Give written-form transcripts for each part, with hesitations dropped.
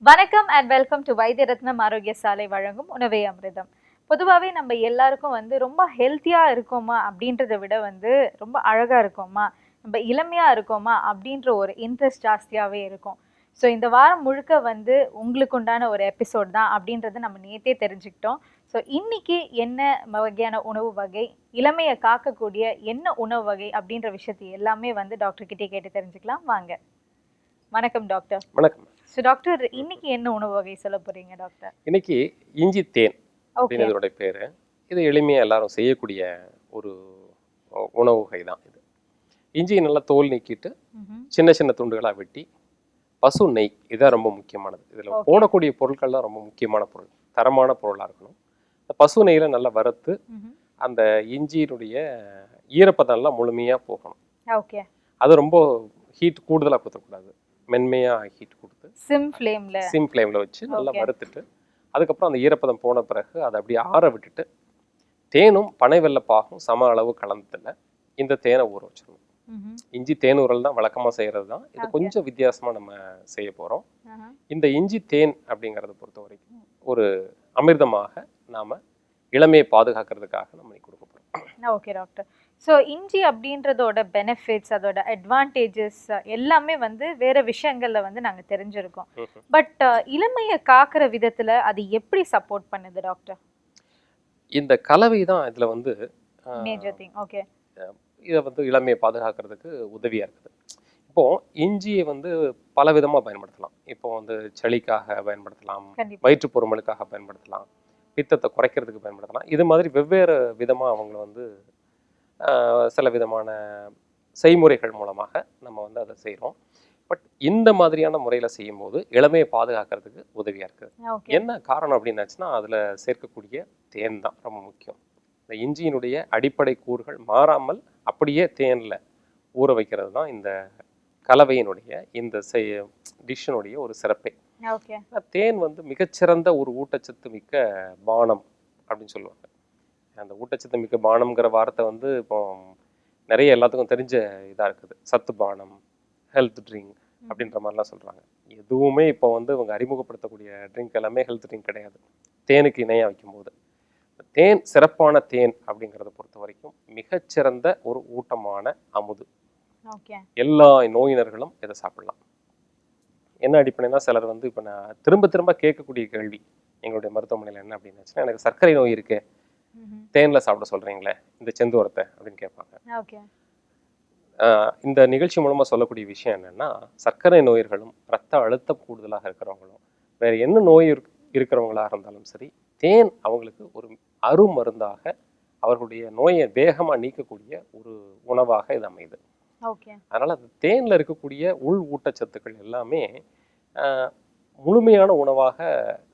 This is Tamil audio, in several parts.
வணக்கம் அண்ட் வெல்கம் டு வைத்திய ரத்னம் ஆரோக்கிய சாலை வழங்கும் உணவே அமிர்தம். பொதுவாகவே நம்ம எல்லாருக்கும் ரொம்ப ஹெல்த்தியாக இருக்கோமா அப்படின்றத விட ரொம்ப அழகாக இருக்கோமா, நம்ம இளமையாக இருக்கோமா அப்படின்ற ஒரு இன்ட்ரெஸ்ட் ஜாஸ்தியாகவே இருக்கும். ஸோ இந்த வாரம் முழுக்க உங்களுக்கு உண்டான ஒரு எபிசோட் தான் அப்படின்றத நம்ம நேற்றே தெரிஞ்சுக்கிட்டோம். ஸோ இன்னைக்கு என்ன வகையான உணவு வகை, இளமையை காக்கக்கூடிய என்ன உணவு வகை அப்படின்ற விஷயத்தை எல்லாமே டாக்டர் கிட்டே கேட்டு தெரிஞ்சுக்கலாம். வாங்க. வணக்கம் டாக்டர். வணக்கம். ஸோ டாக்டர், இன்னைக்கு என்ன உணவு வகை சொல்ல போறீங்க டாக்டர்? இன்னைக்கு இஞ்சி தேன் அப்படின்னு இதோட பேரு. இது எளிமையா எல்லாரும் செய்யக்கூடிய ஒரு உணவு வகை தான் இது. இஞ்சியை நல்லா தோல் நீக்கிட்டு சின்ன சின்ன துண்டுகளா வெட்டி, பசு நெய் இதான் ரொம்ப முக்கியமானது. இதுல போடக்கூடிய பொருட்கள்லாம் ரொம்ப முக்கியமான பொருள், தரமான பொருளா இருக்கணும். பசு நெய்யில நல்லா வறுத்து அந்த இஞ்சியினுடைய ஈரப்பதம்லாம் முழுமையா போகணும். அது ரொம்ப ஹீட் கூடுதலா கொடுத்துக்கூடாது, மென்மையா ஹீட் கொடுத்து சிம் ஃப்ளேம்ல வச்சு நல்லா வறுத்துட்டு, அதுக்கப்புறம் அந்த ஈரப்பதம் போன பிறகு அதை அப்படியே ஆற விட்டுட்டு, தேனும் பனை வெல்ல பாகும் சம அளவு கலந்ததுல இந்த தேனை ஊற வச்சிடணும். இஞ்சி தேன் ஊறல் தான் வழக்கமா செய்யறது தான். இது கொஞ்சம் வித்தியாசமா நம்ம செய்ய போறோம். இந்த இஞ்சி தேன் அப்படிங்கறத பொறுத்த வரைக்கும் ஒரு அமிர்தமாக நாம இளமையை பாதுகாக்கிறதுக்காக நம்ம கொடுக்க போறோம். Okay doctor. ஸோ இஞ்சி அப்படின்றதோட பெனிஃபிட்ஸ், அதோட அட்வான்டேஜஸ் எல்லாமே வேற விஷயங்கள்ல நாங்கள் தெரிஞ்சிருக்கோம். பட் இளமையை காக்கிற விதத்துல அது எப்படி சப்போர்ட் பண்ணுது டாக்டர்? இந்த கலவை தான் இதுல மேஜர் திங். ஓகே. இதை இளமையை பாதுகாக்கிறதுக்கு உதவியா இருக்குது. இப்போ இஞ்சியை பல விதமா பயன்படுத்தலாம். இப்போ சளிக்காக பயன்படுத்தலாம், வயிற்று பொறுமலுக்காக பயன்படுத்தலாம், பித்தத்தை குறைக்கிறதுக்கு பயன்படுத்தலாம். இது மாதிரி வெவ்வேறு விதமா அவங்க சில விதமான செய்முறைகள் மூலமாக நம்ம அதை செய்கிறோம். பட் இந்த மாதிரியான முறையில் செய்யும்போது இளமையை பாதுகாக்கிறதுக்கு உதவியாக இருக்குது. என்ன காரணம் அப்படின்னாச்சுன்னா, அதில் சேர்க்கக்கூடிய தேன் தான் ரொம்ப முக்கியம். இந்த இஞ்சியினுடைய அடிப்படை கூறுகள் மாறாமல் அப்படியே தேனில் ஊற வைக்கிறது தான் இந்த கலவையினுடைய இந்த டிஷ்ஷினுடைய ஒரு சிறப்பே. தேன் மிகச்சிறந்த ஒரு ஊட்டச்சத்து மிக்க பானம் அப்படின்னு சொல்லுவாங்க. அந்த ஊட்டச்சத்து மிக்க பானம்ங்கிற வார்த்தை இப்போ நிறைய எல்லாத்துக்கும் தெரிஞ்ச இதாக இருக்குது. சத்து பானம், ஹெல்த் ட்ரிங்க் அப்படின்ற மாதிரிலாம் சொல்கிறாங்க. எதுவுமே இப்போ இவங்க அறிமுகப்படுத்தக்கூடிய ட்ரிங்க் எல்லாமே ஹெல்த் ட்ரிங்க் கிடையாது, தேனுக்கு இணையாக வைக்கும்போது. தேன், சிறப்பான தேன் அப்படிங்கிறத பொறுத்த வரைக்கும் மிகச்சிறந்த ஒரு ஊட்டமான அமுது. எல்லா நோயினர்களும் இதை சாப்பிடலாம். என்ன அடிப்படைனா, சிலர் இப்போ நான் திரும்ப திரும்ப கேட்கக்கூடிய கேள்வி எங்களுடைய மருத்துவமனையில் என்ன அப்படின்னாச்சுன்னா, எனக்கு சர்க்கரை நோய் இருக்கு, தேன்ல சாப்பிட சொல்றீங்களே இந்த செந்தூரத்தை அப்படின்னு கேட்பாங்க. இந்த நிகழ்ச்சி மூலமா சொல்லக்கூடிய விஷயம் என்னன்னா, சர்க்கரை நோயர்களும் ரத்த அழுத்தம் கூடுதலாக இருக்கிறவங்களும் வேற என்ன நோய் இருக்கிறவங்களா இருந்தாலும் சரி, தேன் அவங்களுக்கு ஒரு அருமருந்தாக அவர்களுடைய நோயை வேகமா நீக்கக்கூடிய ஒரு உணவாக இது அமையுது. அதனால அந்த தேன்ல இருக்கக்கூடிய உள் ஊட்டச்சத்துக்கள் எல்லாமே முழுமையான உணவாக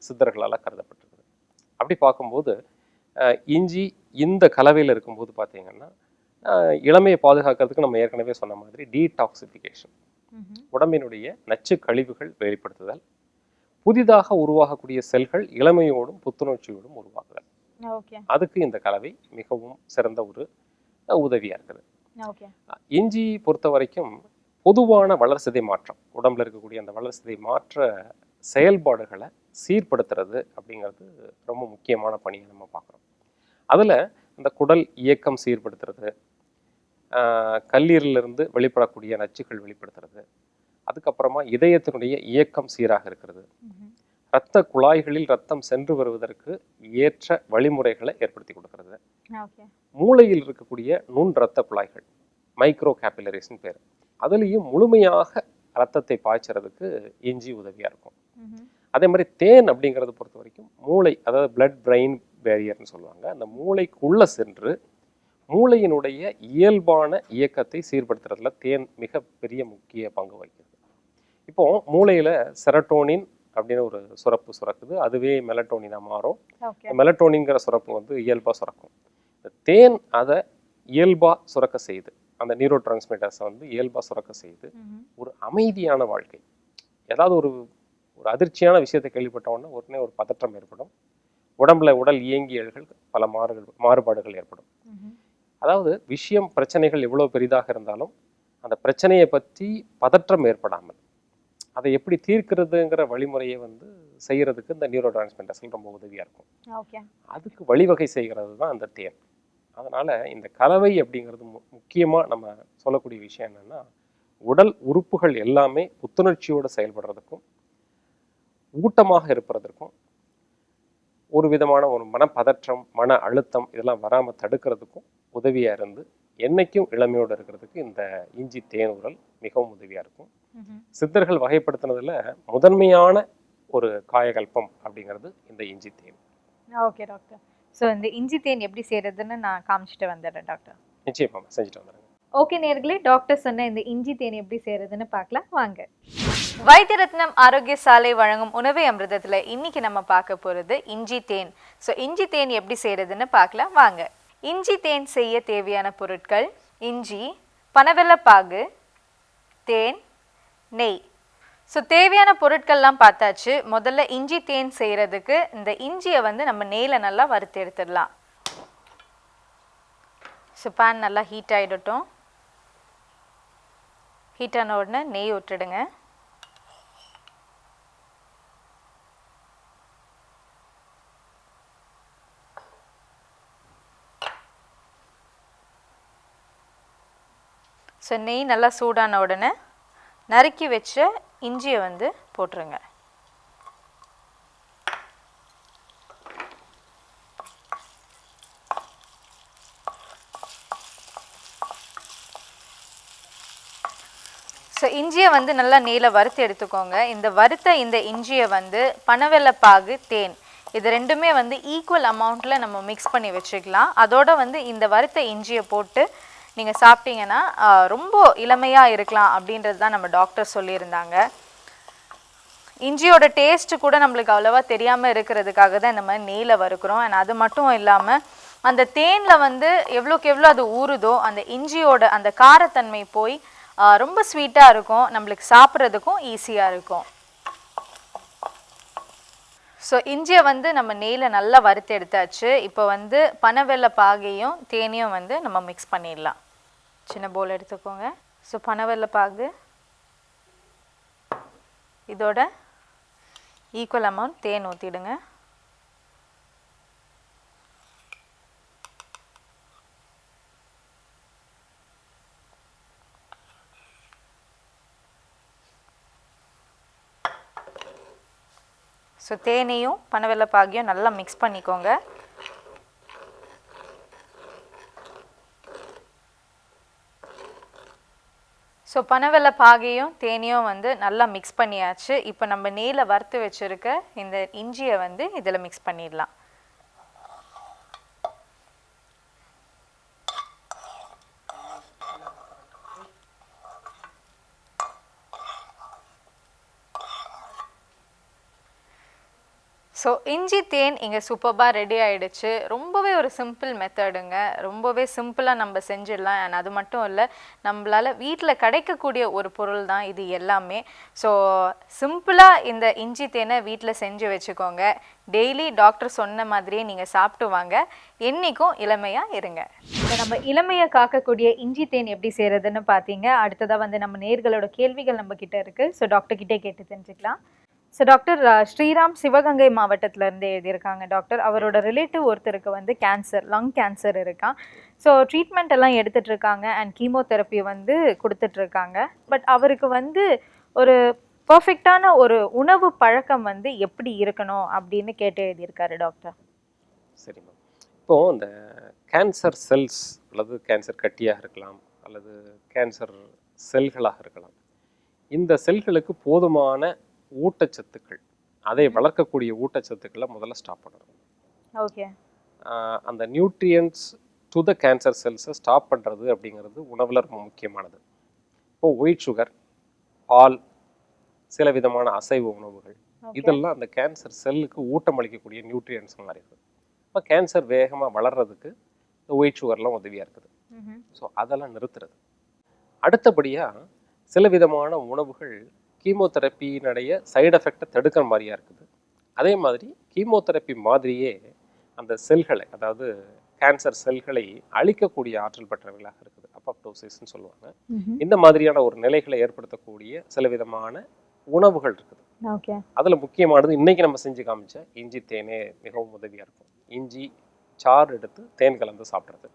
சித்தர்களால் கருதப்பட்டிருக்குது. அப்படி பார்க்கும்போது இஞ்சி இந்த கலவையில் இருக்கும்போது பார்த்தீங்கன்னா, இளமையை பாதுகாக்கிறதுக்கு நம்ம ஏற்கனவே சொன்ன மாதிரி டீடாக்சிஃபிகேஷன், உடம்பினுடைய நச்சு கழிவுகள் வெளிப்படுத்துதல், புதிதாக உருவாகக்கூடிய செல்கள் இளமையோடும் புத்துணர்ச்சியோடும் உருவாகுதல், அதுக்கு இந்த கலவை மிகவும் சிறந்த ஒரு உதவியா இருக்குது. இஞ்சி பொறுத்த வரைக்கும் பொதுவான வளர்சிதை மாற்றம், உடம்புல இருக்கக்கூடிய அந்த வளர்சிதை மாற்ற செயல்பாடுகளை சீர்படுத்துறது அப்படிங்கிறது ரொம்ப முக்கியமான பணியை நம்ம பார்க்குறோம். அதில் இந்த குடல் இயக்கம் சீர்படுத்துறது, கல்லீரலிருந்து வெளிப்படக்கூடிய நச்சுக்கள் வெளிப்படுத்துறது, அதுக்கப்புறமா இதயத்தினுடைய இயக்கம் சீராக இருக்கிறது, இரத்த குழாய்களில் ரத்தம் சென்று வருவதற்கு ஏற்ற வழிமுறைகளை ஏற்படுத்தி கொடுக்கிறது, மூளையில் இருக்கக்கூடிய நுண் இரத்த குழாய்கள் மைக்ரோ கேபிலரிஸ்ன்னு பேர், அதுலேயும் முழுமையாக ரத்தத்தை பாய்ச்சறதுக்கு இஞ்சி உதவியா இருக்கும். அதே மாதிரி தேன் அப்படிங்கிறத பொறுத்த வரைக்கும் மூளை, அதாவது பிளட் பிரெயின் பேரியர்னு சொல்லுவாங்க, அந்த மூளைக்குள்ள சென்று மூளையினுடைய இயல்பான இயக்கத்தை சீர்படுத்துறதுல தேன் மிக பெரிய முக்கிய பங்கு வகிக்கிறது. இப்போ மூளையில செரட்டோனின் அப்படின்னு ஒரு சுரப்பு சுரக்குது, அதுவே மெலட்டோனினா மாறும். மெலட்டோனின்கிற சுரப்பு இயல்பா சுரக்கும். தேன் அதை இயல்பா சுரக்க செய்து, அந்த நியூரோ டிரான்ஸ்மிட்டர்ஸை இயல்பா சுரக்க செய்து ஒரு அமைதியான வாழ்க்கை, ஏதாவது ஒரு அதிர்ச்சியான விஷயத்தை கேள்விப்பட்டவொன்னே உடனே ஒரு பதற்றம் ஏற்படும், உடம்புல உடல் இயங்கியல்கள் பல மாறுபாடுகள் ஏற்படும். அதாவது விஷயம், பிரச்சனைகள் எவ்வளவு பெரிதாக இருந்தாலும் அந்த பிரச்சனையை பற்றி பதற்றம் ஏற்படாமல் அதை எப்படி தீர்க்கிறதுங்கிற வழிமுறையை வந்து செய்யறதுக்கு இந்த நியூரோ டிரான்ஸ்மிட்டர்ஸ் ரொம்ப உதவியாக இருக்கும். ஓகே. அதுக்கு வழிவகை செய்கிறது தான் அந்த தேன். அதனால இந்த கலவை அப்படிங்கிறது முக்கியமாக நம்ம சொல்லக்கூடிய விஷயம் என்னன்னா, உடல் உறுப்புகள் எல்லாமே புத்துணர்ச்சியோடு செயல்படுறதுக்கும் ஊட்டமாக இருப்பதற்கும் ஒரு விதமான ஒரு மனப்பதற்றம், மன அழுத்தம் இதெல்லாம் வராமல் தடுக்கிறதுக்கும் உதவியாக இருந்து என்னைக்கும் இளமையோடு இருக்கிறதுக்கு இந்த இஞ்சி தேன் உரல் மிகவும் உதவியாக இருக்கும். சித்தர்கள் வகைப்படுத்தினதுல முதன்மையான ஒரு காயகல்பம் அப்படிங்கிறது இந்த இஞ்சி தேன். Okay doctor. ஸோ இந்த இஞ்சி தேன் எப்படி செய்யறதுன்னு நான் காமிச்சிட்டு வந்துடுறேன் டாக்டர். நிச்சயமா செஞ்சுட்டு வந்துடுறேன். ஓகே நேயர்களே, டாக்டர் சொன்ன இந்த இஞ்சி தேன் எப்படி செய்யறதுன்னு பார்க்கலாம் வாங்க. வைத்திய ரத்னம் ஆரோக்கிய சாலை வழங்கும் உணவை அமிர்தத்தில் இன்னைக்கு நம்ம பார்க்க போகிறது இஞ்சி தேன். ஸோ இஞ்சி தேன் எப்படி செய்யறதுன்னு பார்க்கலாம் வாங்க. இஞ்சி தேன் செய்ய தேவையான பொருட்கள்: இஞ்சி, பனவெல்லப்பாகு, தேன், நெய். ஸோ தேவையான பொருட்கள்லாம் பார்த்தாச்சு. முதல்ல இஞ்சி தேன் செய்கிறதுக்கு இந்த இஞ்சியை வந்து நம்ம நெய்யில் நல்லா வறுத்து எடுத்துடலாம். ஸோ பேன் நல்லா ஹீட் ஆகிடட்டும். ஹீட் ஆன உடனே நெய் விட்டுடுங்க. ஸோ நெய் நல்லா சூடான உடனே நறுக்கி வச்ச இஞ்சியை வந்து போட்டுருங்க. ஸோ இஞ்சியை வந்து நல்லா நெய்யில் வறுத்து எடுத்துக்கோங்க. இந்த வறுத்த இந்த இஞ்சியை வந்து பனவெல்லப்பாகு, தேன் இது ரெண்டுமே வந்து ஈக்குவல் அமௌண்ட்டில் நம்ம மிக்ஸ் பண்ணி வச்சுக்கலாம். அதோட வந்து இந்த வறுத்த இஞ்சியை போட்டு நீங்கள் சாப்பிட்டீங்கன்னா ரொம்ப இளமையாக இருக்கலாம் அப்படின்றது தான் நம்ம டாக்டர் சொல்லியிருந்தாங்க. இஞ்சியோட டேஸ்ட்டு கூட நம்மளுக்கு அவ்வளோவா தெரியாமல் இருக்கிறதுக்காக தான் இந்த மாதிரி நெய்யில் வறுக்கிறோம். அண்ட் அது மட்டும் இல்லாமல் அந்த தேனில் வந்து எவ்வளோக்கு எவ்வளோ அது ஊறுதோ அந்த இஞ்சியோட அந்த காரத்தன்மை போய் ரொம்ப ஸ்வீட்டாக இருக்கும், நம்மளுக்கு சாப்பிட்றதுக்கும் ஈஸியாக இருக்கும். ஸோ இஞ்சியை வந்து நம்ம நெய்யில் நல்லா வறுத்து எடுத்தாச்சு. இப்போ வந்து பனவெல்லப்பாகையும் தேனையும் வந்து நம்ம மிக்ஸ் பண்ணிடலாம். சின்ன பவுல் எடுத்துக்கோங்க. ஸோ பனவெல்லப்பாகு இதோட ஈக்குவல் அமௌண்ட் தேன் ஊற்றிடுங்க. ஸோ தேனையும் பனவெல்லப்பாகையும் நல்லா மிக்ஸ் பண்ணிக்கோங்க. ஸோ பனவெல்லப்பாகையும் தேனையும் வந்து நல்லா மிக்ஸ் பண்ணியாச்சு. இப்போ நம்ம நெய்யில் வறுத்து வச்சுருக்க இந்த இஞ்சியை வந்து இதில் மிக்ஸ் பண்ணிடலாம். ஸோ இஞ்சி தேன் இங்கே சூப்பராக ரெடி ஆகிடுச்சு. ரொம்பவே ஒரு சிம்பிள் மெத்தடுங்க. ரொம்பவே சிம்பிளாக நம்ம செஞ்சிடலாம். அண்ட் அது மட்டும் இல்லை, நம்மளால் வீட்டில் கிடைக்கக்கூடிய ஒரு பொருள் தான் இது எல்லாமே. ஸோ சிம்பிளாக இந்த இஞ்சி தேனை வீட்டில் செஞ்சு வச்சுக்கோங்க. டெய்லி டாக்டர் சொன்ன மாதிரியே நீங்கள் சாப்பிட்டு வாங்க. என்றைக்கும் இளமையாக இருங்க. இப்போ நம்ம இளமையை காக்கக்கூடிய இஞ்சி தேன் எப்படி செய்கிறதுன்னு பார்த்தீங்க. அடுத்ததாக வந்து நம்ம நேயர்களோட கேள்விகள் நம்ம கிட்ட இருக்குது. ஸோ டாக்டர் கிட்டே கேட்டு தெரிஞ்சுக்கலாம். ஸோ டாக்டர், ஸ்ரீராம் சிவகங்கை மாவட்டத்திலேருந்து எழுதியிருக்காங்க. டாக்டர், அவரோட ரிலேட்டிவ் ஒருத்தருக்கு வந்து கேன்சர், லங் கேன்சர் இருக்கான். ஸோ ட்ரீட்மெண்ட் எல்லாம் எடுத்துகிட்ருக்காங்க அண்ட் கீமோதெரப்பி வந்து கொடுத்துட்ருக்காங்க. பட் அவருக்கு வந்து ஒரு பர்ஃபெக்டான ஒரு உணவு பழக்கம் வந்து எப்படி இருக்கணும் அப்படின்னு கேட்டு எழுதியிருக்காரு டாக்டர். சரி மேம். இப்போது இந்த கேன்சர் செல்ஸ் அல்லது கேன்சர் கட்டியாக இருக்கலாம் அல்லது கேன்சர் செல்களாக இருக்கலாம். இந்த செல்களுக்கு போதுமான ஊட்டச்சத்துக்கள், அதை வளர்க்கக்கூடிய ஊட்டச்சத்துக்களை முதல்ல ஸ்டாப் பண்ணணும். ஓகே. அந்த நியூட்ரியன்ஸ் டு த கேன்சர் செல்ஸை ஸ்டாப் பண்ணுறது அப்படிங்கிறது உணவில் ரொம்ப முக்கியமானது. இப்போது ஒயிட் சுகர், பால், சில விதமான அசைவ உணவுகள் இதெல்லாம் அந்த கேன்சர் செல்லுக்கு ஊட்டம் அளிக்கக்கூடிய நியூட்ரியன்ஸ் மாதிரி இருக்குது. இப்போ கேன்சர் வேகமாக வளர்கிறதுக்கு இந்த ஒயிட் சுகர்லாம் உதவியாக இருக்குது. ஸோ அதெல்லாம் நிறுத்துறது. அடுத்தபடியாக சில விதமான உணவுகள் கீமோதெரப்பியினுடைய சைடு எஃபெக்டை தடுக்கிற மாதிரியாக இருக்குது. அதே மாதிரி கீமோதெரப்பி மாதிரியே அந்த செல்களை, அதாவது கேன்சர் செல்களை அழிக்கக்கூடிய ஆற்றல் பெற்றவைகளாக இருக்குது. அப்போப்டோசிஸ்ன்னு சொல்லுவாங்க. இந்த மாதிரியான ஒரு நிலைகளை ஏற்படுத்தக்கூடிய சில விதமான உணவுகள் இருக்குது. ஓகே. அதில் முக்கியமானது இன்னைக்கு நம்ம செஞ்சு காமிச்ச இஞ்சி தேனே மிகவும் உதவியாக இருக்கும். இஞ்சி சாறு எடுத்து தேன் கலந்து சாப்பிட்றது.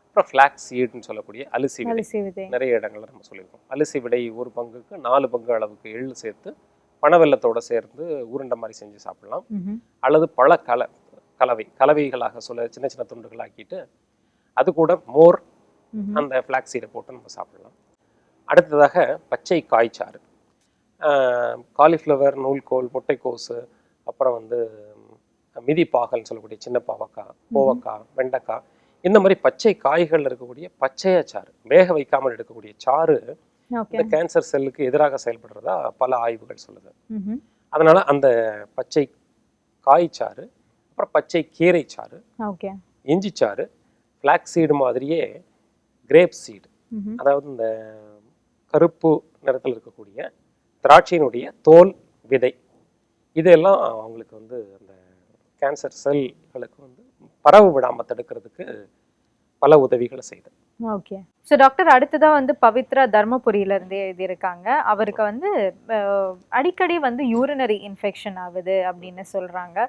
அப்புறம் ஃப்ளாக்ஸ் சீடுன்னு சொல்லக்கூடிய அரிசி விதை. நிறைய இடங்கள்ல நம்ம சொல்லியிருக்கோம். அரிசி விதை 1 பங்குக்கு 4 பங்கு அளவுக்கு எள்ளு சேர்த்து பனவெல்லத்தோட சேர்ந்து உருண்டை மாதிரி செஞ்சு சாப்பிடலாம். அல்லது பல கலவைகளாக சின்ன சின்ன துண்டுகளாக்கிட்டு அது கூட மோர் அந்த ஃப்ளாக்ஸ் சீடை போட்டு நம்ம சாப்பிடலாம். அடுத்ததாக பச்சை காய்ச்சாறு, காலிஃப்ளவர், நூல்கோல், முட்டைக்கோசு, அப்புறம் வந்து மிதிப்பாகல்னு சொல்லக்கூடிய சின்ன பாவக்காய், கோவக்காய், வெண்டைக்காய், இந்த மாதிரி பச்சை காய்கள் இருக்கக்கூடிய பச்சையாச்சாறு, வேக வைக்காமல் எடுக்கக்கூடிய சாறு இந்த கேன்சர் செல்லுக்கு எதிராக செயல்படுறதா பல ஆய்வுகள் சொல்லுது. அதனால அந்த பச்சை காய்ச்சாறு, அப்புறம் பச்சை கீரை சாறு, இஞ்சி சாறு, ஃப்ளாக்ஸ் சீடு மாதிரியே கிரேப் சீடு, அதாவது இந்த கருப்பு நிறத்தில் இருக்கக்கூடிய திராட்சையினுடைய தோல் விதை, இதெல்லாம் அவங்களுக்கு வந்து அந்த கேன்சர் செல்களுக்கு வந்து பரவு விடாமல் தடுக்கிறதுக்கு பல உதவிகளை செய்யுது. ஓகே. ஸோ டாக்டர், அடுத்ததாக வந்து பவித்ரா தர்மபுரியிலேருந்தே எழுதியிருக்காங்க. அவருக்கு வந்து அடிக்கடி வந்து யூரினரி இன்ஃபெக்ஷன் ஆகுது அப்படின்னு சொல்கிறாங்க.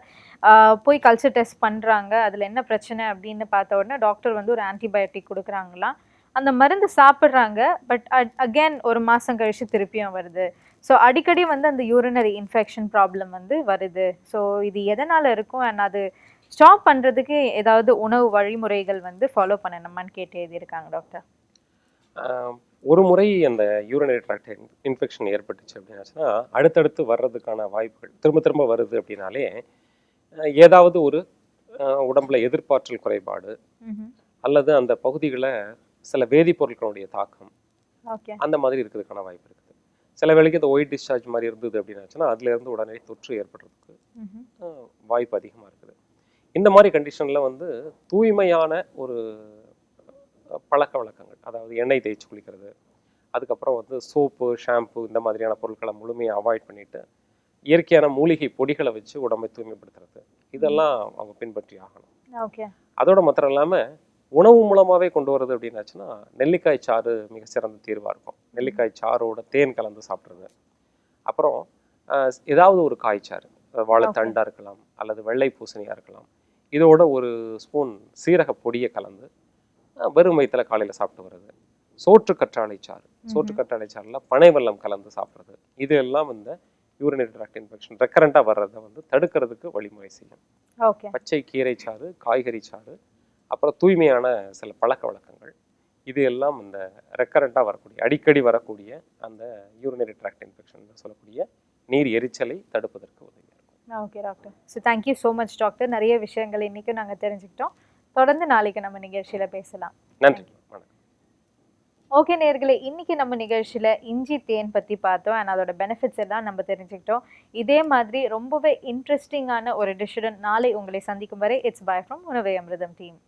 போய் கல்ச்சர் டெஸ்ட் பண்ணுறாங்க. அதில் என்ன பிரச்சனை அப்படின்னு பார்த்த உடனே டாக்டர் வந்து ஒரு ஆன்டிபயோட்டிக் கொடுக்குறாங்களாம். அந்த மருந்து சாப்பிட்றாங்க. பட் அகெயின் 1 மாதம் கழிச்சு திருப்பியும் வருது. ஸோ அடிக்கடி வந்து அந்த யூரினரி இன்ஃபெக்ஷன் ப்ராப்ளம் வந்து வருது. ஸோ இது எதனால் இருக்கும் அண்ட் அது ஸ்டாப் பண்ணுறதுக்கு ஏதாவது உணவு வழிமுறைகள் வந்து ஃபாலோ பண்ணணுமான்னு கேட்டு எழுதியிருக்காங்க டாக்டர். ஒரு முறை அந்த யூரினரி ட்ராக்ட் இன்ஃபெக்ஷன் ஏற்பட்டுச்சு அப்படின்னாச்சுன்னா அடுத்தடுத்து வர்றதுக்கான வாய்ப்புகள் திரும்ப திரும்ப வருது அப்படின்னாலே ஏதாவது ஒரு உடம்புல எதிர்ப்பாற்றல் குறைபாடு அல்லது அந்த பகுதிகளை சில வேதிப்பொருட்களுடைய தாக்கம் அந்த மாதிரி இருக்கிறதுக்கான வாய்ப்பு இருக்குது. சில வேளைக்கு இந்த ஒயிட் டிஸ்சார்ஜ் மாதிரி இருந்தது அப்படின்னாச்சுன்னா அதுலேருந்து உடனே தொற்று ஏற்படுறதுக்கு வாய்ப்பு அதிகமாக இருக்குது. இந்த மாதிரி கண்டிஷனில் வந்து தூய்மையான ஒரு பழக்க வழக்கங்கள், அதாவது எண்ணெய் தேய்ச்சி குளிக்கிறது, அதுக்கப்புறம் வந்து சோப்பு, ஷாம்பு இந்த மாதிரியான பொருட்களை முழுமையாக அவாய்ட் பண்ணிட்டு இயற்கையான மூலிகை பொடிகளை வச்சு உடம்பை தூய்மைப்படுத்துறது, இதெல்லாம் அவங்க பின்பற்றி ஆகணும். அதோட மாத்திரம் இல்லாமல் உணவு மூலமாகவே கொண்டு வருது அப்படின்னாச்சுன்னா நெல்லிக்காய் சாறு மிக சிறந்த தீர்வாக இருக்கும். நெல்லிக்காய் சாரோட தேன் கலந்து சாப்பிட்றது, அப்புறம் ஏதாவது ஒரு காய்ச்சாறு, வாழைத்தண்டாக இருக்கலாம் அல்லது வெள்ளை பூசணியாக இருக்கலாம், இதோட ஒரு ஸ்பூன் சீரக பொடியை கலந்து வெறும் வயிற்றில் காலையில் சாப்பிட்டு வருது. சோற்று கற்றாழை சாறில் பனை வெல்லம் கலந்து சாப்பிட்றது, இது எல்லாம் இந்த யூரினரி ட்ராக்ட் இன்ஃபெக்ஷன் ரெக்கரண்டாக வர்றதை வந்து தடுக்கிறதுக்கு வழிமுறை செய்யும். பச்சை கீரை சாறு, காய்கறி சாறு, அப்புறம் தூய்மையான சில பழக்க வழக்கங்கள், இது எல்லாம் இந்த ரெக்கரண்டாக வரக்கூடிய அடிக்கடி வரக்கூடிய அந்த யூரினரி ட்ராக்ட் இன்ஃபெக்ஷன் சொல்லக்கூடிய நீர் எரிச்சலை தடுப்பதற்கு உதவியாக இருக்கும். Okay doctor. So thank you so much doctor. நிறைய விஷயங்கள் இன்றைக்கும் நாங்கள் தெரிஞ்சுக்கிட்டோம். தொடர்ந்து நாளைக்கு நம்ம நிகழ்ச்சியில் பேசலாம். நன்றி. வணக்கம். ஓகே நேயர்களே, இன்னைக்கு நம்ம நிகழ்ச்சியில் இஞ்சி தேன் பற்றி பார்த்தோம் அண்ட் அதோட பெனிஃபிட்ஸ் எல்லாம் நம்ம தெரிஞ்சுக்கிட்டோம். இதே மாதிரி ரொம்பவே இன்ட்ரெஸ்டிங்கான ஒரு டிஷ்ஷுடன் நாளை உங்களை சந்திக்கும் வரை இட்ஸ் பை ஃப்ரம் உணவே அமிர்தம் டீம்.